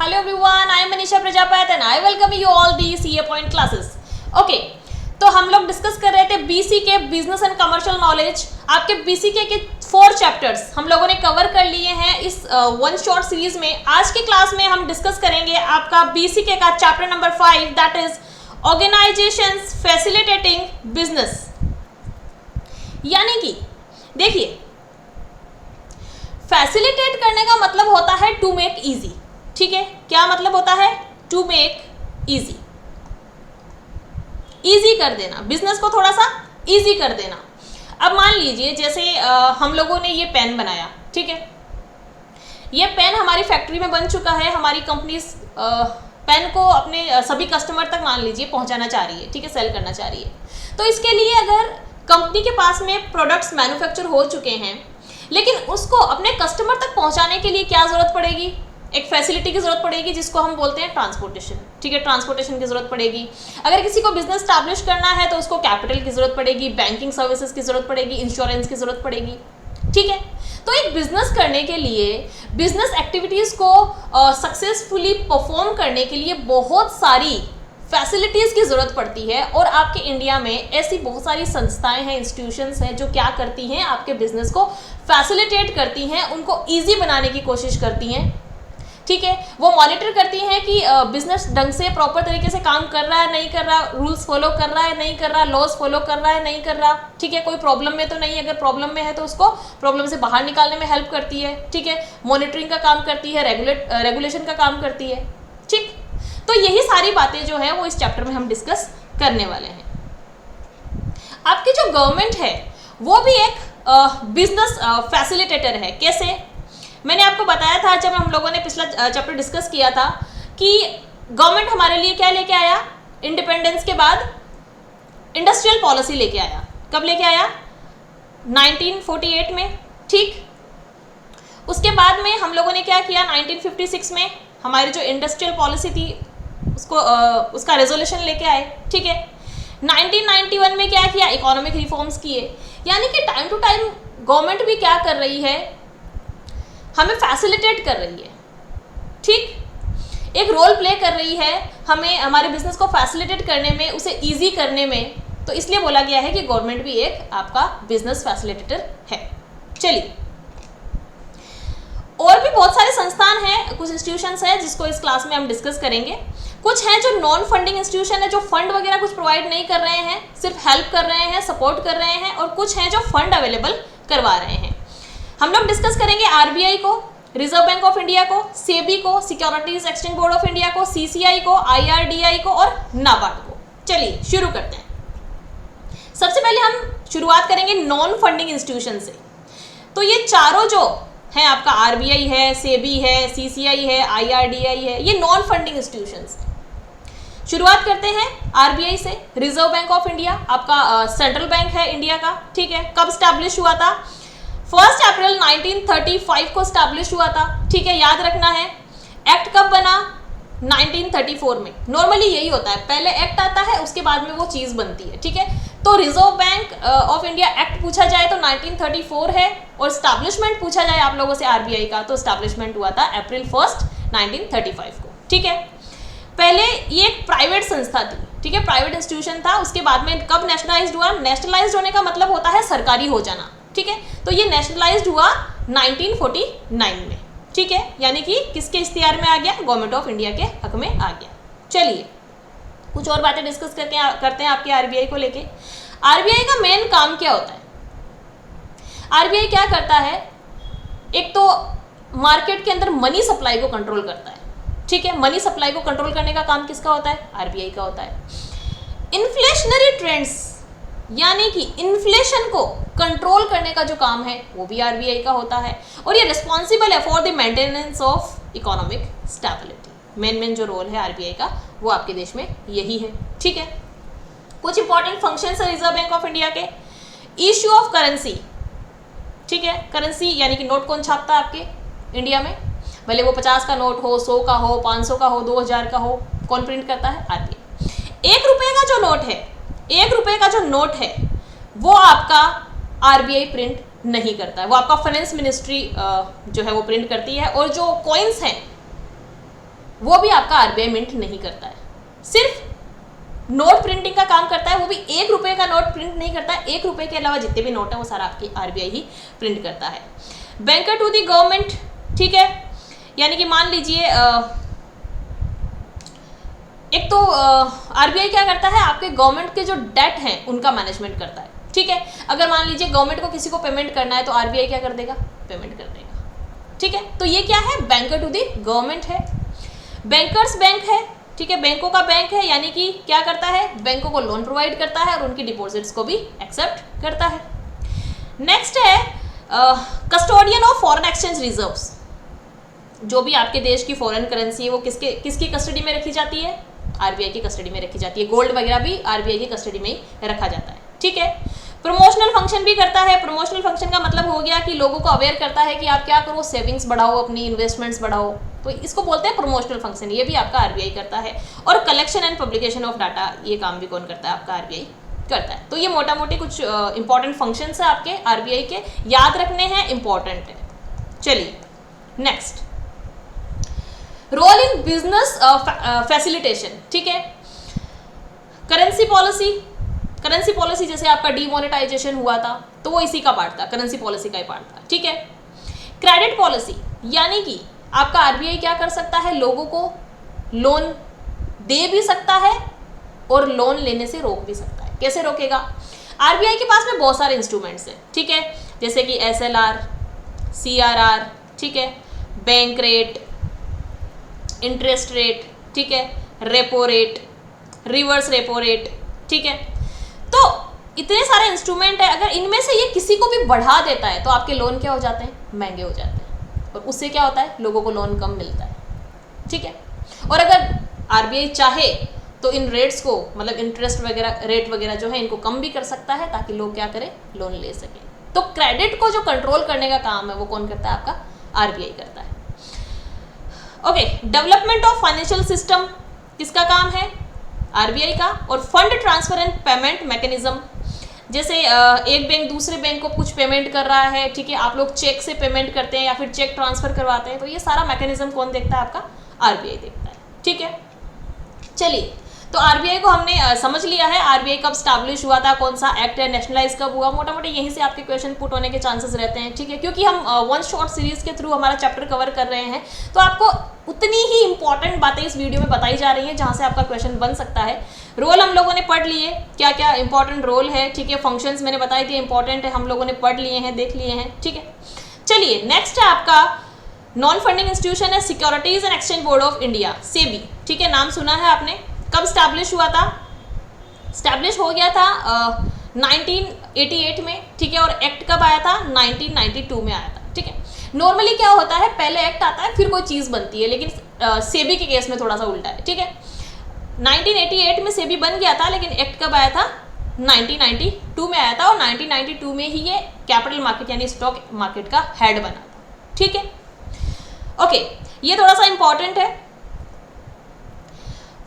Hello everyone, I am Manisha Prajapati and I welcome you all the CA Point classes. Okay, तो हम लोग discuss कर रहे थे बीसी के बिजनेस एंड कमर्शियल नॉलेज। आपके बीसी के 4 चैप्टर्स हम लोगों ने कवर कर लिए हैं इस वन शॉर्ट सीरीज में। आज की क्लास में हम डिस्कस करेंगे आपका बीसी के का chapter number 5 that is organisations facilitating business. यानी कि देखिए, फैसिलिटेट करने का मतलब होता है टू मेक इजी। ठीक है, क्या मतलब होता है? टू मेक इजी, इजी कर देना, बिजनेस को थोड़ा सा इजी कर देना। अब मान लीजिए जैसे हम लोगों ने ये पेन बनाया, ठीक है, ये पेन हमारी फैक्ट्री में बन चुका है, हमारी कंपनी पेन को अपने सभी कस्टमर तक मान लीजिए पहुंचाना चाह रही है, ठीक है, सेल करना चाह रही है। तो इसके लिए अगर कंपनी के पास में प्रोडक्ट्स मैन्युफैक्चर हो चुके हैं, लेकिन उसको अपने कस्टमर तक पहुंचाने के लिए क्या जरूरत पड़ेगी? एक फैसिलिटी की जरूरत पड़ेगी जिसको हम बोलते हैं ट्रांसपोर्टेशन। ठीक है, ट्रांसपोर्टेशन की जरूरत पड़ेगी। अगर किसी को बिजनेस स्टैब्लिश करना है तो उसको कैपिटल की जरूरत पड़ेगी, बैंकिंग सर्विसेज की जरूरत पड़ेगी, इंश्योरेंस की जरूरत पड़ेगी। ठीक है, तो एक बिजनेस करने के लिए, बिजनेस एक्टिविटीज को सक्सेसफुली परफॉर्म करने के लिए बहुत सारी फैसिलिटीज़ की ज़रूरत पड़ती है। और आपके इंडिया में ऐसी बहुत सारी संस्थाएं हैं, इंस्टीट्यूशंस हैं जो क्या करती हैं, आपके बिजनेस को फैसिलिटेट करती हैं, उनको ईजी बनाने की कोशिश करती हैं। ठीक है, वो मॉनिटर करती हैं कि बिजनेस ढंग से प्रॉपर तरीके से काम कर रहा है नहीं कर रहा, रूल्स फॉलो कर रहा है नहीं कर रहा, लॉज फॉलो कर रहा है नहीं कर रहा। ठीक है, कोई प्रॉब्लम में तो नहीं, अगर प्रॉब्लम में है तो उसको प्रॉब्लम से बाहर निकालने में हेल्प करती है। ठीक है, मॉनिटरिंग का काम करती है, रेगुलेशन का काम करती है। ठीक, तो यही सारी बातें जो है वो इस चैप्टर में हम डिस्कस करने वाले हैं। आपकी जो गवर्नमेंट है वो भी एक बिजनेस फैसिलिटेटर है। कैसे? मैंने आपको बताया था जब हम लोगों ने पिछला चैप्टर डिस्कस किया था कि गवर्नमेंट हमारे लिए क्या लेके आया इंडिपेंडेंस के बाद? इंडस्ट्रियल पॉलिसी लेके आया। कब लेके आया? 1948 में। ठीक, उसके बाद में हम लोगों ने क्या किया? 1956 में हमारी जो इंडस्ट्रियल पॉलिसी थी उसका रेजोल्यूशन लेके आए। ठीक है, 1991 में क्या किया? इकोनॉमिक रिफॉर्म्स किए। यानी कि टाइम टू टाइम गवर्नमेंट भी क्या कर रही है? हमें फैसिलिटेट कर रही है। ठीक, एक रोल प्ले कर रही है हमें, हमारे बिजनेस को फैसिलिटेट करने में, उसे इजी करने में। तो इसलिए बोला गया है कि गवर्नमेंट भी एक आपका बिजनेस फैसिलिटेटर है। चलिए, और भी बहुत सारे संस्थान हैं, कुछ इंस्टीट्यूशंस हैं जिसको इस क्लास में हम डिस्कस करेंगे। कुछ हैं जो नॉन फंडिंग इंस्टीट्यूशन है, जो फंड वगैरह कुछ प्रोवाइड नहीं कर रहे हैं, सिर्फ हेल्प कर रहे हैं, सपोर्ट कर रहे हैं। और कुछ हैं जो फंड अवेलेबल करवा रहे हैं। हम लोग डिस्कस करेंगे आरबीआई को, रिजर्व बैंक ऑफ इंडिया को, सेबी को, securities exchange board of India को, सीसीआई को, आईआरडीआई को और नाबार्ड को। चलिए शुरू करते हैं। सबसे पहले हम शुरुआत करेंगे नॉन फंडिंग इंस्टीट्यूशन से। तो ये चारों जो है, आपका आरबीआई है, सेबी है, सीसीआई है, आईआरडीआई है, ये नॉन फंडिंग इंस्टीट्यूशंस हैं। शुरुआत करते हैं आरबीआई से। रिजर्व बैंक ऑफ इंडिया आपका सेंट्रल बैंक है इंडिया का। ठीक है, कब स्टैब्लिश हुआ था? 1 अप्रैल 1935 को स्टैब्लिश हुआ था। ठीक है, याद रखना है। एक्ट कब बना? 1934 में। नॉर्मली यही होता है, पहले एक्ट आता है उसके बाद में वो चीज़ बनती है। ठीक है, तो reserve Bank of India act पूछा जाए तो 1934 है, और स्टैब्लिशमेंट पूछा जाए आप लोगों से आरबीआई का तो स्टैब्लिशमेंट हुआ था अप्रैल 1, 1935 को। ठीक है, पहले ये एक प्राइवेट संस्था थी। ठीक है, प्राइवेट इंस्टीट्यूशन था। उसके बाद में कब नेशनलाइज्ड हुआ? नेशनलाइज्ड होने का मतलब होता है सरकारी हो जाना। ठीक है, तो ये नेशनलाइज्ड हुआ 1949 में। ठीक है, यानी कि किसके इख्तियार में आ गया? गवर्नमेंट ऑफ इंडिया के हक में आ गया। चलिए कुछ और बातें डिस्कस करते हैं आपके आरबीआई को लेके। आरबीआई का मेन काम क्या होता है? आरबीआई क्या करता है? एक तो मार्केट के अंदर मनी सप्लाई को कंट्रोल करता है। ठीक है, मनी सप्लाई को कंट्रोल करने का काम किसका होता है? आरबीआई का होता है। इन्फ्लेशनरी ट्रेंड्स यानी कि इन्फ्लेशन को कंट्रोल करने का जो काम है वो भी आरबीआई का होता है। और ये रिस्पॉन्सिबल है for the maintenance of economic stability. Main जो रोल है आरबीआई का वो आपके देश में यही है। ठीक है, कुछ इंपॉर्टेंट फंक्शंस है रिजर्व बैंक ऑफ इंडिया के। Issue of currency. ठीक है, करेंसी यानी कि नोट कौन छापता है आपके इंडिया में? भले वो 50 का नोट हो, 100 का हो, 500 का हो, 2000 का हो, कौन प्रिंट करता है? आरबीआई। 1 रुपये का जो नोट है, 1 रुपये का जो नोट है वो आपका आरबीआई प्रिंट नहीं करता है, वो आपका फाइनेंस मिनिस्ट्री जो है वो प्रिंट करती है। और जो कॉइन्स हैं वो भी आपका आरबीआई मिंट नहीं करता है, सिर्फ नोट प्रिंटिंग का काम करता है, वो भी 1 रुपए का नोट प्रिंट नहीं करता है, 1 रुपए के अलावा जितने भी नोट है वो सारा आपकी आरबीआई ही प्रिंट करता है। बैंकर टू दी गवर्नमेंट, ठीक है, यानी कि मान लीजिए एक तो आरबीआई क्या करता है, आपके गवर्नमेंट के जो डेट हैं उनका मैनेजमेंट करता है, ठीक है। अगर मान लीजिए गवर्नमेंट को किसी को पेमेंट करना है तो आरबीआई क्या कर देगा, पेमेंट कर देगा, ठीक है। तो ये क्या है, बैंकर टू दी गवर्नमेंट है। बैंकर्स बैंक है, ठीक है, बैंकों का बैंक है, यानी कि क्या करता है, बैंकों को लोन प्रोवाइड करता है और उनकी डिपॉजिट्स को भी एक्सेप्ट करता है। नेक्स्ट है custodian of foreign exchange reserves, जो भी आपके देश की फॉरेन करेंसी है वो किसकी कस्टडी में रखी जाती है, आरबीआई की कस्टडी में रखी जाती है। गोल्ड वगैरह भी आरबीआई की कस्टडी में ही रखा जाता है, ठीक है। प्रमोशनल फंक्शन भी करता है। प्रमोशनल फंक्शन का मतलब हो गया कि लोगों को अवेयर करता है कि आप क्या करो, सेविंग्स बढ़ाओ, अपनी इन्वेस्टमेंट्स बढ़ाओ, तो इसको बोलते हैं प्रमोशनल फंक्शन, ये भी आपका आरबीआई करता है। और collection and publication of data, ये काम भी कौन करता है, आपका आरबीआई करता है। तो ये मोटा मोटी कुछ इंपॉर्टेंट फंक्शंस है आपके आरबीआई के, याद रखने हैं, इंपॉर्टेंट है। चलिए next, role in business facilitation, ठीक है। करेंसी पॉलिसी, करेंसी पॉलिसी जैसे आपका डीमोनेटाइजेशन हुआ था तो वो इसी का पार्ट था, करेंसी पॉलिसी का ही पार्ट था, ठीक है। क्रेडिट पॉलिसी, यानी कि आपका आरबीआई क्या कर सकता है, लोगों को लोन दे भी सकता है और लोन लेने से रोक भी सकता है। कैसे रोकेगा, आरबीआई के पास में बहुत सारे इंस्ट्रूमेंट्स हैं, ठीक है, जैसे कि एसएलआर, सीआरआर, ठीक है, बैंक रेट, इंटरेस्ट रेट, ठीक है, repo rate, reverse repo rate, ठीक है। तो इतने सारे इंस्ट्रूमेंट है, अगर इनमें से ये किसी को भी बढ़ा देता है तो आपके लोन क्या हो जाते हैं, महंगे हो जाते हैं, और उससे क्या होता है, लोगों को लोन कम मिलता है, ठीक है। और अगर आरबीआई चाहे तो इन रेट्स को, मतलब इंटरेस्ट वगैरह, रेट वगैरह जो है, इनको कम भी कर सकता है ताकि लोग क्या करें, लोन ले सकें। तो क्रेडिट को जो कंट्रोल करने का काम है वो कौन करता है, आपका आरबीआई करता है। Okay, development of financial system किसका काम है, आरबीआई का। और fund transfer and payment mechanism, जैसे एक बैंक दूसरे बैंक को कुछ पेमेंट कर रहा है, ठीक है, आप लोग चेक से पेमेंट करते हैं या फिर चेक ट्रांसफर करवाते हैं, तो ये सारा मैकेनिज्म कौन देखता है, आपका आरबीआई देखता है, ठीक है। चलिए, तो आरबीआई को हमने समझ लिया है, आरबीआई कब स्टैब्लिश हुआ था, कौन सा एक्ट है, नेशनलाइज कब हुआ, मोटा मोटी यहीं से आपके क्वेश्चन पुट होने के चांसेस रहते हैं, ठीक है। क्योंकि हम वन शॉट सीरीज के थ्रू हमारा चैप्टर कवर कर रहे हैं, तो आपको उतनी ही इंपॉर्टेंट बातें इस वीडियो में बताई जा रही हैं जहां से आपका क्वेश्चन बन सकता है। रोल हम लोगों ने पढ़ लिए, क्या क्या इंपॉर्टेंट रोल है, ठीक है। फंक्शंस मैंने बताई थी इंपॉर्टेंट है, हम लोगों ने पढ़ लिए हैं, देख लिए हैं, ठीक है। चलिए नेक्स्ट है आपका नॉन फंडिंग इंस्टीट्यूशन है securities and exchange board of India, SEBI, ठीक है, नाम सुना है आपने। कब स्टैब्लिश हुआ था, स्टैब्लिश हो गया था 1988 में, ठीक है। और एक्ट कब आया था, 1992 में आया था, ठीक है। नॉर्मली क्या होता है, पहले एक्ट आता है फिर कोई चीज़ बनती है, लेकिन सेबी के केस में थोड़ा सा उल्टा है, ठीक है। 1988 में सेबी बन गया था, लेकिन एक्ट कब आया था, 1992 में आया था, और 1992 में ही ये कैपिटल मार्केट यानी स्टॉक मार्केट का हेड बना था, ठीक है। ओके, ये थोड़ा सा इंपॉर्टेंट है।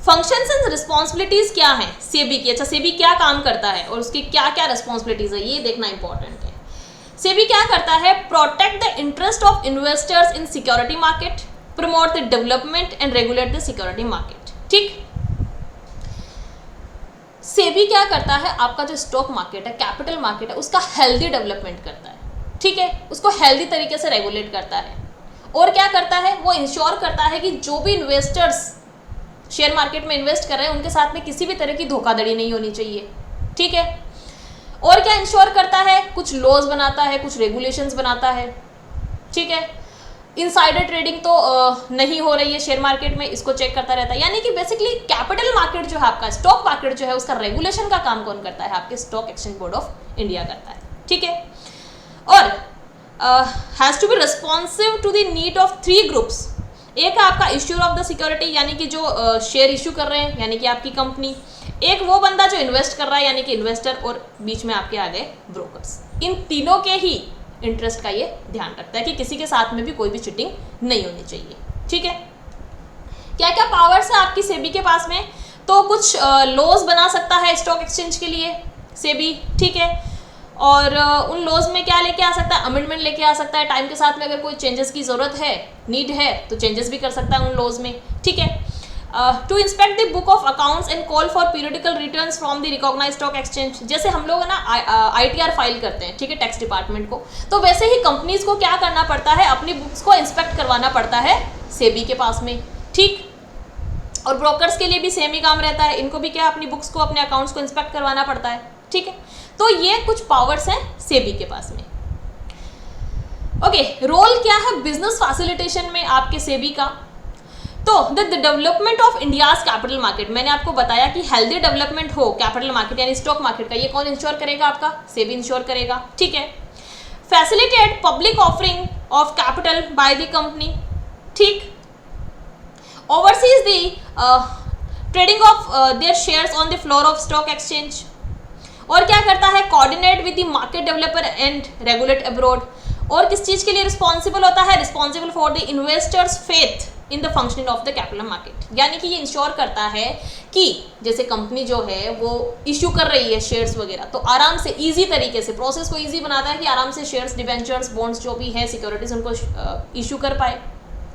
फंक्शंस एंड रिस्पॉन्सिबिलिटीज क्या हैं सेबी की, अच्छा सेबी क्या काम करता है और उसकी क्या क्या रिस्पॉन्सिबिलिटीज है, ये देखना इंपॉर्टेंट है। सेबी क्या करता है, protect the interest of investors in security market, promote the development and regulate the security market, ठीक। सेबी क्या करता है, आपका जो स्टॉक मार्केट है, कैपिटल मार्केट है, उसका हेल्दी डेवलपमेंट करता है, ठीक है, उसको हेल्दी तरीके से रेगुलेट करता है। और क्या करता है, वो इंश्योर करता है कि जो भी इन्वेस्टर्स शेयर मार्केट में इन्वेस्ट कर रहे हैं उनके साथ में किसी भी तरह की धोखाधड़ी नहीं होनी चाहिए, ठीक है। और क्या इंश्योर करता है, कुछ लॉज बनाता है, कुछ रेगुलेशंस बनाता है, ठीक है। इनसाइडर ट्रेडिंग तो नहीं हो रही है शेयर मार्केट में, इसको चेक करता रहता है। यानी कि बेसिकली कैपिटल मार्केट जो है आपका, स्टॉक मार्केट जो है, उसका रेगुलेशन का काम कौन करता है, आपके stock exchange board of India करता है, ठीक है। और has to be responsive to the need of 3 groups. एक है आपका इश्यूर ऑफ द सिक्योरिटी, यानी कि जो शेयर इशू कर रहे हैं, यानी कि आपकी कंपनी। एक वो बंदा जो इन्वेस्ट कर रहा है, यानी कि इन्वेस्टर, और बीच में आपके आ गए ब्रोकर्स। इन तीनों के ही इंटरेस्ट का ये ध्यान रखता है कि किसी के साथ में भी कोई भी चीटिंग नहीं होनी चाहिए, ठीक है। क्या क्या पावर्स है आपकी सेबी के पास में, तो कुछ लॉज बना सकता है स्टॉक एक्सचेंज के लिए सेबी, ठीक है। और उन लॉज में क्या लेके आ सकता है, अमेंडमेंट लेके आ सकता है। टाइम के साथ में अगर कोई चेंजेस की ज़रूरत है, नीड है, तो चेंजेस भी कर सकता है उन लॉज में, ठीक है। To inspect the book of accounts and call for periodical returns from the recognised stock exchange. जैसे हम लोग ना ITR फाइल करते हैं, ठीक है, टैक्स डिपार्टमेंट को, तो वैसे ही कंपनीज को क्या करना पड़ता है, अपनी बुक्स को इंस्पेक्ट करवाना पड़ता है सेबी के पास में, ठीक। और ब्रोकर्स के लिए भी सेम ही काम रहता है, इनको भी क्या अपनी बुक्स को, अपने अकाउंट्स को इंस्पेक्ट करवाना पड़ता है, ठीक है। तो ये कुछ पावर्स हैं सेबी के पास में। ओके, रोल क्या है बिजनेस फैसिलिटेशन में आपके सेबी का। तो the development of India's capital market, मैंने आपको बताया कि हेल्दी डेवलपमेंट हो कैपिटल मार्केट यानी स्टॉक मार्केट का, ये कौन इंश्योर करेगा, आपका सेबी इंश्योर करेगा, ठीक है। Facilitate public offering of capital by the company, ठीक। Overseas the trading of their shares on the floor of stock exchange. और क्या करता है, coordinate with the market developer and regulate abroad. और किस चीज के लिए रिस्पॉन्सिबल होता है, responsible for the investors faith in the functioning of the capital market. यानी कि ये इंश्योर करता है कि जैसे कंपनी जो है वो इश्यू कर रही है शेयर्स वगैरह, तो आराम से इजी तरीके से प्रोसेस को इजी बनाता है कि आराम से शेयर्स, डिवेंचर्स, बॉन्ड्स जो भी है, सिक्योरिटीज, उनको इशू कर पाए,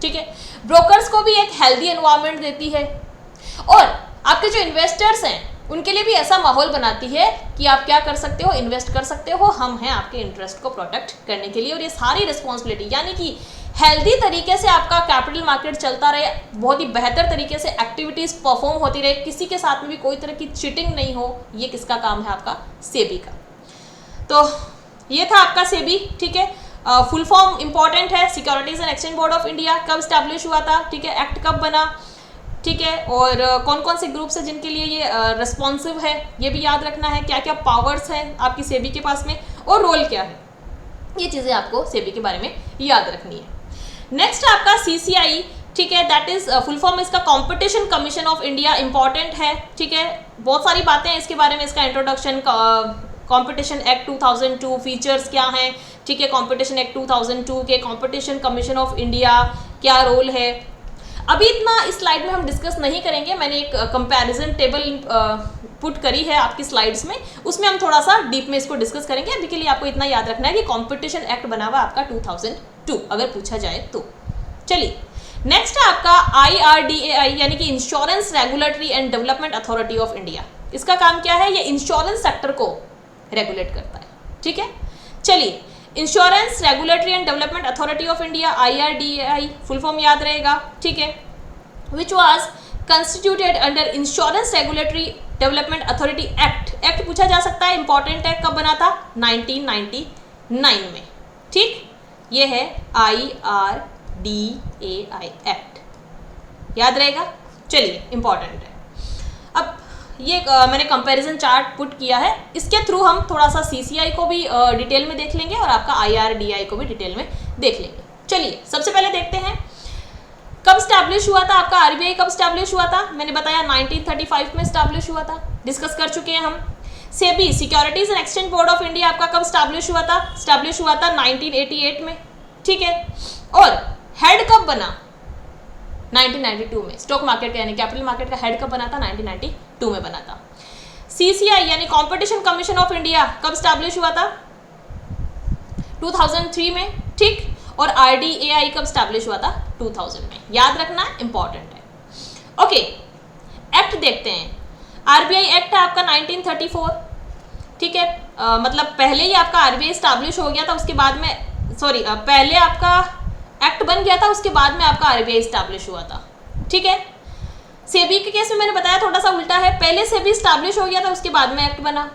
ठीक है। ब्रोकर्स को भी एक हेल्दी एनवायरनमेंट देती है और आपके जो इन्वेस्टर्स हैं उनके लिए भी ऐसा माहौल बनाती है कि आप क्या कर सकते हो, इन्वेस्ट कर सकते हो, हम हैं आपके इंटरेस्ट को प्रोटेक्ट करने के लिए। और ये सारी रिस्पॉन्सिबिलिटी यानी कि हेल्दी तरीके से आपका कैपिटल मार्केट चलता रहे, बहुत ही बेहतर तरीके से एक्टिविटीज़ परफॉर्म होती रहे, किसी के साथ में भी कोई तरह की चीटिंग नहीं हो, ये किसका काम है, आपका सेबी का। तो ये था आपका सेबी, ठीक है। फुल फॉर्म इंपॉर्टेंट है, securities and exchange board of India कब स्टैब्लिश हुआ था, ठीक है, एक्ट कब बना, ठीक है, और कौन कौन से ग्रुप्स हैं जिनके लिए ये रिस्पॉन्सिव है, ये भी याद रखना है, क्या क्या पावर्स हैं आपकी सेबी के पास में और रोल क्या है, ये चीज़ें आपको सेबी के बारे में याद रखनी है। नेक्स्ट आपका CCI, ठीक है, दैट इज फुल फॉर्म इसका competition commission of India, important है, ठीक है। बहुत सारी बातें हैं इसके बारे में, इसका इंट्रोडक्शन, कंपटीशन एक्ट 2002, फीचर्स क्या हैं, ठीक है, कंपटीशन एक्ट 2002 के, कंपटीशन कमीशन ऑफ इंडिया क्या रोल है। अभी इतना इस स्लाइड में हम डिस्कस नहीं करेंगे, मैंने एक कंपैरिजन टेबल पुट करी है आपकी स्लाइड्स में, उसमें हम थोड़ा सा डीप में इसको डिस्कस करेंगे। अभी के लिए आपको इतना याद रखना है कि कंपटीशन एक्ट बना हुआ आपका 2002, अगर पूछा जाए तो। चलिए, नेक्स्ट है आपका IRDAI यानी कि insurance regulatory and development authority of India. इसका काम क्या है, ये इंश्योरेंस सेक्टर को रेगुलेट करता है, ठीक है। चलिए, insurance regulatory and development authority of India, IRDAI full form याद रहेगा, ठीक है, which was constituted under insurance regulatory development authority act. Act पूछा जा सकता है, इंपॉर्टेंट है, कब बना था, 1999 में, ठीक। ये है IRDAI एक्ट, याद रहेगा। चलिए, इंपॉर्टेंट है। अब ये मैंने कंपैरिजन चार्ट पुट किया है, इसके थ्रू हम थोड़ा सा CCI को भी डिटेल में देख लेंगे और आपका IRDAI को भी डिटेल में देख लेंगे। चलिए, सबसे पहले देखते हैं कब स्टैब्लिश हुआ था आपका RBI, कब स्टैब्लिश हुआ था, मैंने बताया 1935 में स्टैब्लिश हुआ था, डिस्कस कर चुके हैं हम। SEBI, securities and exchange board of India, आपका कब स्टैब्लिश हुआ था, स्टैब्लिश हुआ था 1988 में, ठीक है। और हेड कब बना, 1992 में, स्टॉक मार्केट का यानी कैपिटल मार्केट का हेड कब बना था, 1992 में बना था। CCI यानी कंपटीशन कमीशन ऑफ इंडिया कब स्टैब्लिश हुआ था, 2003 में, ठीक। और RDAI कब स्टैब्लिश हुआ था, 2000 में, याद रखना, इंपॉर्टेंट है। ओके, एक्ट देखते हैं। RBI एक्ट है आपका 1934, ठीक है, मतलब पहले ही आपका RBI स्टैब्लिश हो गया था, उसके बाद में पहले आपका एक्ट बन गया था, उसके बाद में आपका RBI स्टैब्लिश हुआ था, ठीक है। सेबी के केस में मैंने बताया थोड़ा सा उल्टा है, पहले सेबी स्टैब्लिश हो गया था, उसके बाद में एक्ट बना,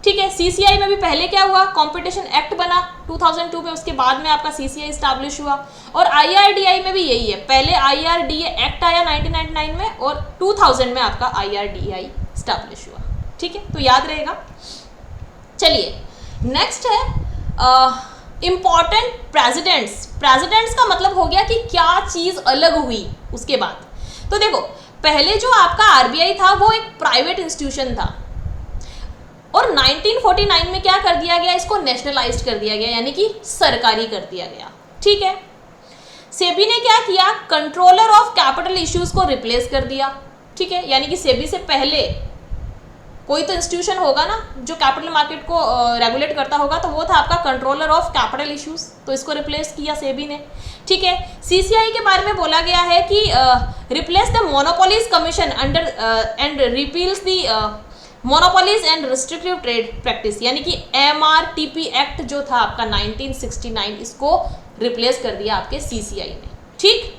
ठीक है। CCI में भी पहले क्या हुआ, कंपटीशन एक्ट बना 2002 में, उसके बाद में आपका CCI स्टैब्लिश हुआ। और IRDAI में भी यही है, पहले IRDA एक्ट आया 1999 में और 2000 में आपका IRDAI स्टैब्लिश हुआ, ठीक है, तो याद रहेगा। चलिए, नेक्स्ट है इंपॉर्टेंट प्रेसिडेंट्स का मतलब हो गया कि क्या चीज अलग हुई उसके बाद। तो देखो, पहले जो आपका RBI था वो एक प्राइवेट इंस्टीट्यूशन था और 1949 में क्या कर दिया गया, इसको नेशनलाइज्ड कर दिया गया, यानी कि सरकारी कर दिया गया, ठीक है। सेबी ने क्या किया, कंट्रोलर ऑफ कैपिटल इश्यूज को रिप्लेस कर दिया, ठीक है, यानी कि सेबी से पहले कोई तो इंस्टीट्यूशन होगा ना जो कैपिटल मार्केट को रेगुलेट करता होगा, तो वो था आपका कंट्रोलर ऑफ कैपिटल इश्यूज, तो इसको रिप्लेस किया सेबी ने। ठीक है, सीसीआई के बारे में बोला गया है कि replace the monopolies commission under and repeals the monopolies and restrictive trade practice, यानी कि MRTP एक्ट जो था आपका 1969, इसको रिप्लेस कर दिया आपके सीसीआई ने। ठीक,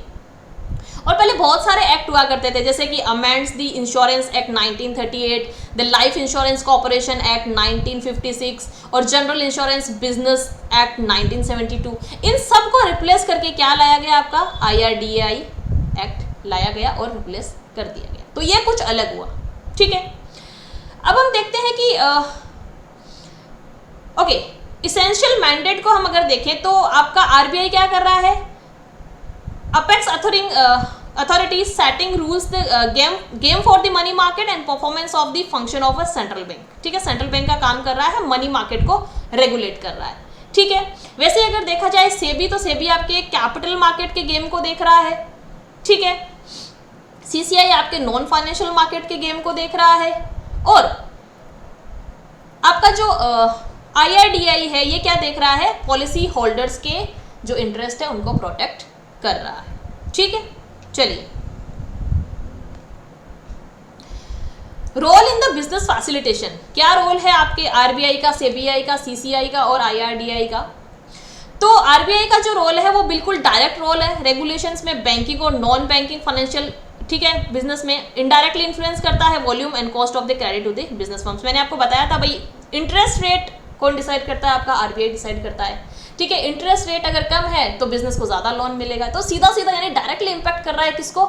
और पहले बहुत सारे एक्ट हुआ करते थे, जैसे कि amends the insurance act 1938, the life insurance corporation act 1956 और जनरल इंश्योरेंस बिजनेस एक्ट 1972। इन सब को रिप्लेस करके क्या लाया गया, आपका IRDAI एक्ट लाया गया और रिप्लेस कर दिया गया। तो ये कुछ अलग हुआ। ठीक है, अब हम देखते हैं कि ओके, इसेंशियल मैंडेट को हम अगर देखें तो आपका RBI क्या कर रहा है, apex authorities setting rules the game for the money market and performance of the function of a central bank. ठीक है, सेंट्रल बैंक का काम कर रहा है मनी मार्केट को रेगुलेट कर रहा है। ठीक है, वैसे अगर देखा जाए सेबी, तो सेबी आपके कैपिटल मार्केट के गेम को देख रहा है। ठीक है, सीसीआई आपके नॉन फाइनेंशियल मार्केट के गेम को देख रहा है, और आपका जो IRDAI है ये क्या देख रहा है, पॉलिसी होल्डर्स के जो इंटरेस्ट है उनको प्रोटेक्ट कर रहा है। ठीक है, चलिए, role in the business facilitation, क्या रोल है आपके RBI का, CBI का, CCI का और IRDAI का। तो RBI का जो रोल है वो बिल्कुल डायरेक्ट रोल है, रेगुलेशंस में बैंकिंग और नॉन बैंकिंग फाइनेंशियल, ठीक है, बिजनेस में इनडायरेक्टली इन्फ्लुएंस करता है volume and cost of the credit to the business firms. मैंने आपको बताया था भाई, इंटरेस्ट रेट कौन डिसाइड करता है, आपका RBI डिसाइड करता है। ठीक है, इंटरेस्ट रेट अगर कम है तो बिजनेस को ज्यादा लोन मिलेगा, तो सीधा सीधा यानी डायरेक्टली इंपैक्ट कर रहा है किसको,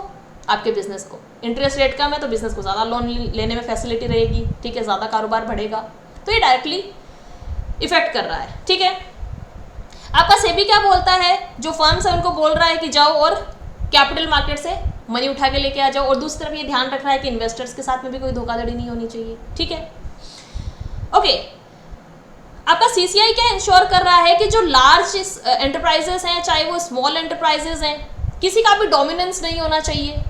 आपके बिजनेस को। इंटरेस्ट रेट कम है तो बिजनेस को ज्यादा लोन लेने में फैसिलिटी रहेगी। ठीक है, ज्यादा कारोबार बढ़ेगा, तो ये डायरेक्टली इफेक्ट कर रहा है। ठीक है, आपका सेबी क्या बोलता है, जो फर्म्स है उनको बोल रहा है कि जाओ और कैपिटल मार्केट से मनी उठा के लेके आ जाओ, और दूसरी तरफ ये ध्यान रख रहा है कि इन्वेस्टर्स के साथ में भी कोई धोखाधड़ी नहीं होनी चाहिए। ठीक है, ओके, आपका सीसीआई क्या इंश्योर कर रहा है कि जो लार्ज एंटरप्राइजेस हैं, चाहे वो स्मॉल एंटरप्राइजेस हैं, किसी का भी डोमिनेंस नहीं होना चाहिए।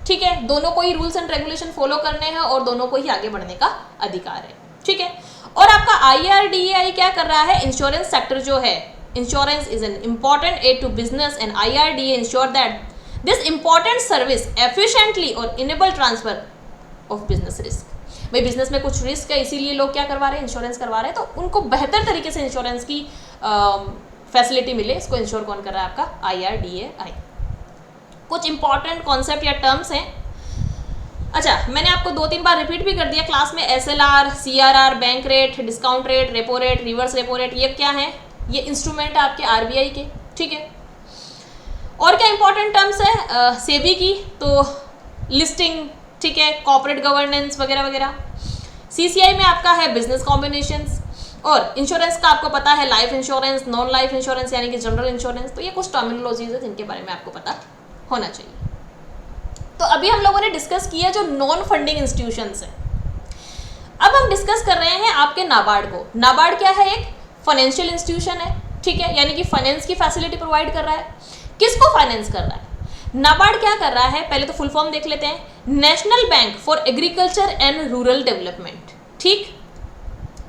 ठीक है, दोनों को ही रूल्स एंड रेगुलेशन फॉलो करने हैं और दोनों को ही आगे बढ़ने का अधिकार है। ठीक है, और आपका IRDAI क्या कर रहा है, इंश्योरेंस सेक्टर जो है, insurance is an important aid to business and IRDAI insure that this important service efficiently और enable transfer of business risk. भाई बिजनेस में कुछ रिस्क है, इसीलिए लोग क्या करवा रहे हैं, इंश्योरेंस करवा रहे हैं, तो उनको बेहतर तरीके से इंश्योरेंस की फैसिलिटी मिले, इसको इंश्योर कौन कर रहा है, आपका IRDAI। कुछ इंपॉर्टेंट कॉन्सेप्ट या टर्म्स हैं। अच्छा, मैंने आपको 2-3 बार रिपीट भी कर दिया क्लास में, SLR, CRR, bank rate, discount rate, repo rate, reverse repo rate, ये क्या है, ये इंस्ट्रूमेंट है आपके RBI के। ठीक है, और क्या इंपॉर्टेंट टर्म्स है सेबी की, तो लिस्टिंग, ठीक है, कॉर्पोरेट गवर्नेंस वगैरह वगैरह। CCI में आपका है बिजनेस कॉम्बिनेशंस, और इंश्योरेंस का आपको पता है life insurance, non life insurance यानी कि जनरल इंश्योरेंस। तो ये कुछ टर्मिनोलॉजीज है जिनके बारे में आपको पता होना चाहिए। तो अभी हम लोगों ने डिस्कस किया जो नॉन फंडिंग इंस्टीट्यूशंस हैं। अब हम डिस्कस कर रहे हैं आपके नाबार्ड को। नाबार्ड क्या है, एक फाइनेंशियल इंस्टीट्यूशन है। ठीक है, यानी कि फाइनेंस की फैसिलिटी प्रोवाइड कर रहा है। किसको फाइनेंस कर रहा है, नाबार्ड क्या कर रहा है, पहले तो फुल फॉर्म देख लेते हैं, national bank for agriculture and rural development. ठीक,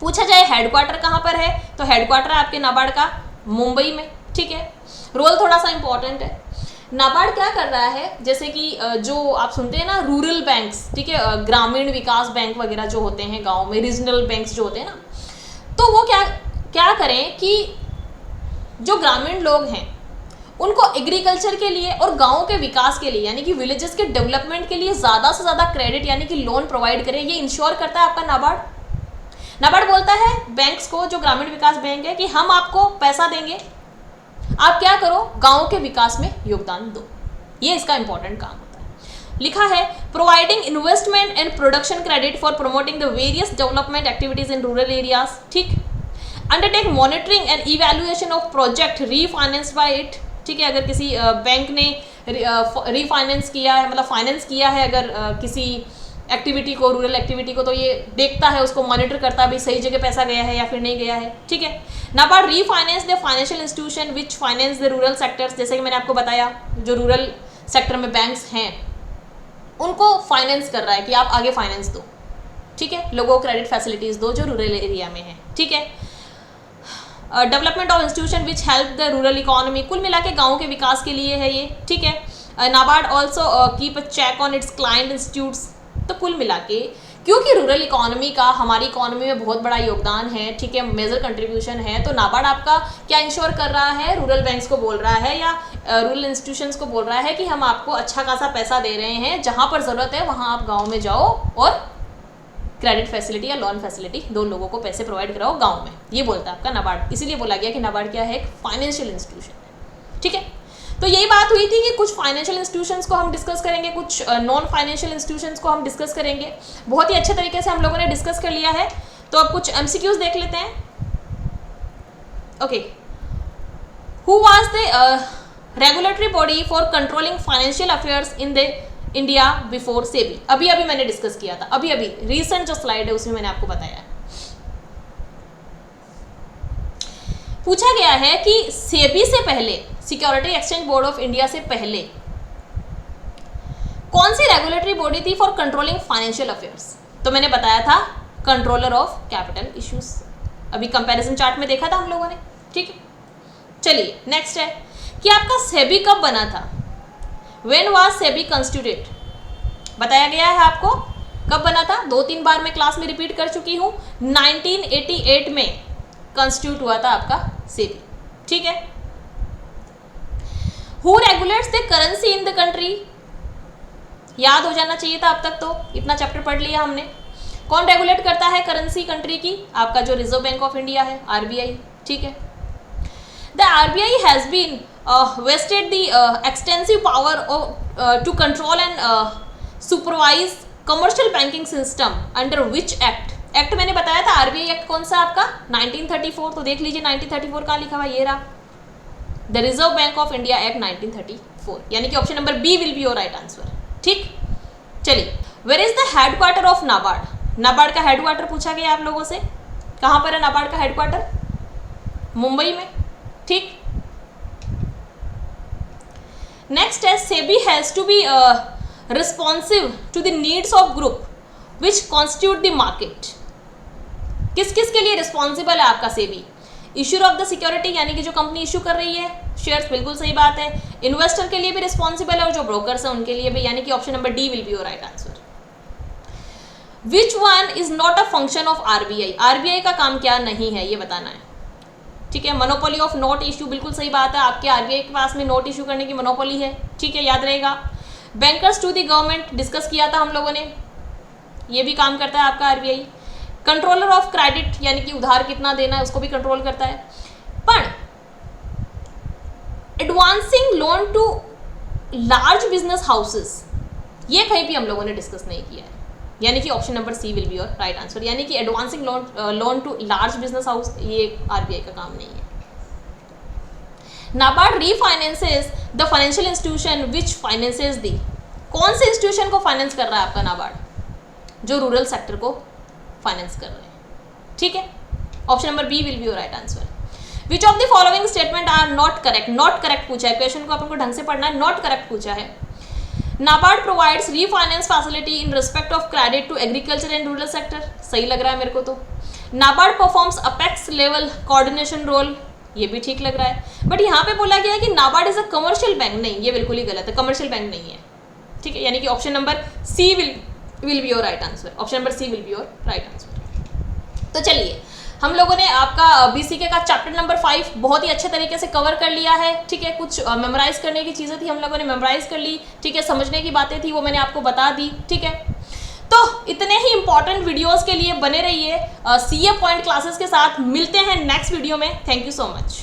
पूछा जाए हेडक्वार्टर कहाँ पर है, तो हेडक्वार्टर आपके नाबार्ड का मुंबई में। ठीक है, रोल थोड़ा सा इंपॉर्टेंट है। नाबार्ड क्या कर रहा है, जैसे कि जो आप सुनते हैं ना रूरल बैंक्स, ठीक है, ग्रामीण विकास बैंक वगैरह जो होते हैं गांव में, रीजनल बैंक्स जो होते हैं ना, तो वो क्या करें कि जो ग्रामीण लोग हैं उनको एग्रीकल्चर के लिए और गाँव के विकास के लिए, यानी कि विलेजेस के डेवलपमेंट के लिए ज़्यादा से ज़्यादा क्रेडिट यानी कि लोन प्रोवाइड करें। ये इंश्योर करता है आपका नाबार्ड। नाबार्ड बोलता है बैंक्स को, जो ग्रामीण विकास बैंक है, कि हम आपको पैसा देंगे, आप क्या करो, गाँव के विकास में योगदान दो। ये इसका इंपॉर्टेंट काम होता है। लिखा है providing investment and production credit for promoting the various development activities in rural areas. ठीक, undertake monitoring and evaluation of project refinanced by it. ठीक है, अगर किसी बैंक ने रीफाइनेंस किया है, मतलब फाइनेंस किया है अगर किसी एक्टिविटी को, रूरल एक्टिविटी को, तो ये देखता है, उसको मॉनिटर करता है भाई सही जगह पैसा गया है या फिर नहीं गया है। ठीक है, NABARD refinance the financial institution which finance the rural sectors. जैसे कि मैंने आपको बताया, जो रूरल सेक्टर में बैंक्स हैं उनको फाइनेंस कर रहा है कि आप आगे फाइनेंस दो। ठीक है, लोगों को क्रेडिट फैसिलिटीज दो जो रूरल एरिया में है, ठीक है। Development of institution which help the rural economy, कुल मिला के गाँव के विकास के लिए है ये, ठीक है। NABARD also keep a check on its client institutes, तो कुल मिला के क्योंकि रूरल इकोनॉमी का हमारी इकोनॉमी में बहुत बड़ा योगदान है, ठीक है, मेजर कंट्रीब्यूशन है, तो नाबार्ड आपका क्या इंश्योर कर रहा है, रूरल बैंक्स को बोल रहा है या रूरल इंस्टीट्यूशंस को बोल रहा है कि हम आपको अच्छा खासा पैसा दे रहे हैं, जहाँ पर ज़रूरत है वहाँ आप गाँव में जाओ और क्रेडिट फैसिलिटी या लोन फैसिलिटी दो लोगों को पैसे प्रोवाइड कराओ गाँव में, ये बोलता है आपका नाबार्ड। इसीलिए बोला गया कि नाबार्ड क्या है, एक फाइनेंशियल इंस्टीट्यूशन है, ठीक है। तो यही बात हुई थी कि कुछ फाइनेंशियल इंस्टीट्यूशंस को हम डिस्कस करेंगे, कुछ नॉन फाइनेंशियल इंस्टीट्यूशंस को हम डिस्कस करेंगे। बहुत ही अच्छे तरीके से हम लोगों ने डिस्कस कर लिया है। तो अब कुछ एमसीक्यूज देख लेते हैं। Okay, who was the regulatory body for controlling financial affairs in the India before SEBI? अभी अभी मैंने डिस्कस किया था, अभी अभी रिसेंट जो स्लाइड है उसमें मैंने आपको बताया है। पूछा गया है कि सेबी से पहले, security exchange board of India से पहले कौन सी रेगुलेटरी बॉडी थी फॉर कंट्रोलिंग फाइनेंशियल अफेयर्स? तो मैंने बताया था कंट्रोलर ऑफ कैपिटल इश्यूज, अभी कंपैरिजन चार्ट में देखा था हम लोगों ने, ठीक है। चलिए नेक्स्ट है कि आपका सेबी कब बना था, व्हेन वाज सेबी कंस्टिट्यूटेड? बताया गया है आपको कब बना था, 2-3 बार मैं क्लास में रिपीट कर चुकी हूँ। 1988 में कंस्टिट्यूट हुआ था आपका सेबी, ठीक है। Who regulates the currency in the country? याद हो जाना चाहिए था अब तक, तो इतना चैप्टर पढ़ लिया हमने। कौन रेगुलेट करता है करेंसी कंट्री की? आपका जो रिजर्व बैंक ऑफ इंडिया है, आरबीआई, ठीक है। The RBI has been vested the extensive power to control and supervise commercial banking system under which act? Act मैंने बताया था, आरबीआई एक्ट कौन सा आपका 1934, तो देख लीजिए 1934 कहाँ लिखा हुआ, ये रहा, the Reserve Bank of India act 1934, यानी कि option number B will be your right answer, ठीक। चलिए, where is the headquarter of NABARD? NABARD का हेडक्वार्टर पूछा गया आप लोगों से, कहाँ पर है नाबार्ड का हेडक्वार्टर? मुंबई में, ठीक। नेक्स्ट है SEBI has to be responsive to the needs of group which constitute the market. किस किस के लिए रिस्पॉन्सिबल है आपका SEBI? Issuer of the security, यानी कि जो कंपनी इशू कर रही है शेयर्स, बिल्कुल सही बात है। इन्वेस्टर के लिए भी रिस्पॉन्सिबल है और जो ब्रोकर्स हैं उनके लिए भी, यानी कि option number D will be your right answer. Which one is not a function of RBI? RBI का काम क्या नहीं है ये बताना है, ठीक है। मोनोपोली ऑफ नोट इशू, बिल्कुल सही बात है, आपके आरबीआई के पास में नोट इशू करने की मोनोपोली है, ठीक है, याद रहेगा। Bankers to the government discuss किया था हम लोगों ने, ये भी काम करता है आपका आरबीआई। कंट्रोलर ऑफ क्रेडिट, यानी कि उधार कितना देना है उसको भी कंट्रोल करता है। पर advancing loan to large business houses, ये कहीं भी हम लोगों ने डिस्कस नहीं किया है, यानी कि option number C will be your right answer, यानी कि advancing loan to large business house ये आरबीआई का काम नहीं है। NABARD refinances the financial institution which finances the? कौन से इंस्टीट्यूशन को फाइनेंस कर रहा है आपका नाबार्ड? जो रूरल सेक्टर को फाइनेंस कर रहे हैं, ठीक है। Option number B will be your right answer. Which of the following statement are not correct? Not correct पूछा है, क्वेश्चन को अपन को ढंग से पढ़ना है, नॉट करेक्ट पूछा है। NABARD provides refinance facility in respect of credit to agriculture and rural sector, सही लग रहा है मेरे को तो। NABARD performs apex level coordination role, ये भी ठीक लग रहा है। बट यहाँ पे बोला गया है कि NABARD is a commercial bank, नहीं, ये बिल्कुल ही गलत है, कमर्शियल बैंक नहीं है, ठीक है, यानी कि option number C will be your right answer, option number C will be your right answer. तो चलिए, हम लोगों ने आपका बीसीके का चैप्टर नंबर 5 बहुत ही अच्छे तरीके से कवर कर लिया है, ठीक है। कुछ मेमोराइज करने की चीज़ें थी, हम लोगों ने मेमोराइज कर ली, ठीक है। समझने की बातें थी वो मैंने आपको बता दी, ठीक है। तो इतने ही इंपॉर्टेंट वीडियोस के लिए बने रहिए सीए पॉइंट क्लासेस के साथ। मिलते हैं नेक्स्ट वीडियो में। Thank you so much.